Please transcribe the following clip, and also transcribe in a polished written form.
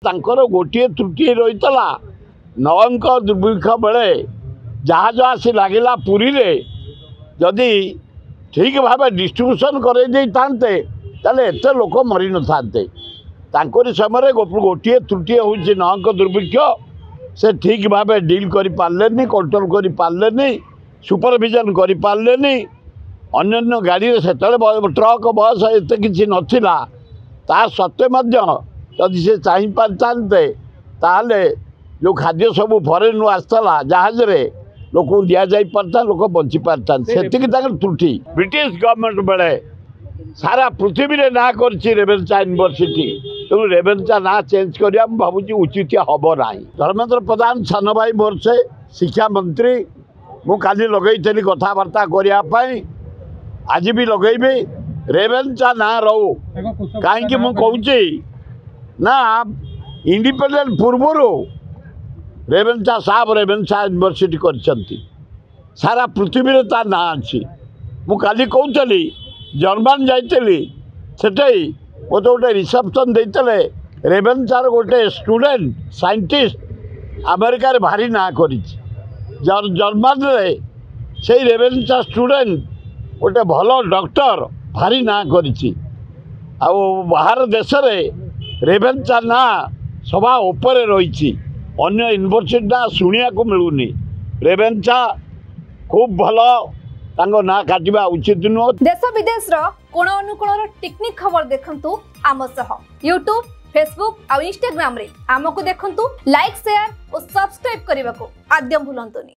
तांकर गोटे त्रुटि रहीतला नवंक दुर्भिक्ष बेले जहाज आसी लगिला पुरी रे जदि ठीक भाव डिस्ट्रीब्यूशन करते एत लोक मरी न था समय गोटे त्रुटि हूँ नवंक दुर्भिक्ष से ठीक भाव डील कर पारे कंट्रोल कर पारे सुपरविजन कर पारे अन्य गाड़ी से ट्रक बस एत कि नाला ता सत्वे जदि से चाह पारते ताले जो खाद्य सब फरेन आसला जहाज रे लोक दि जा पारता लोक बंची पारता से त्रुटि ब्रिटिश गवर्नमेंट बेले सारा पृथ्वी रे ना कर रेवेन्सा यूनिवर्सिटी तेणु रेवेन्सा ना चेंज करा भावुँ उचित हम ना धर्मेन्द्र प्रधान सान भाई मोर से शिक्षा मंत्री मु काली लगेली कथबार्ता करने आज भी लगेबी रेवेन्सा ना रो कहीं मुझे ना इंडिपेंडेंट पूर्वर रेवेन्सा साहब रेवेन्सा यूनिवर्सिटी कर सारा पृथ्वी रे ता ना अच्छी मु काली कहली जर्मान जाइली से मत गोटे रिसेप्शन देते रेवेन्सार गोटे स्टूडेंट साइंटिस्ट अमेरिका रे भारी ना कर जर्मान रे से रेवेन्सा स्टूडेंट गोटे भल डॉक्टर भारी ना कर बाहर देश में रेवेन्सा ना सभा ऊपर रही अन्य यूनिवर्सिटी ना शुणा को मिलूनी रेवेन्सा खूब भल ना काटिबा उचित नुह। देश विदेश कोण अनुकोण टेक्निक खबर देखंतु आम सह यूट्यूब फेसबुक और इंस्टाग्राम रे आमको देखंतु लाइक शेयर और सब्सक्राइब करने को आद्य भूलंतुनी।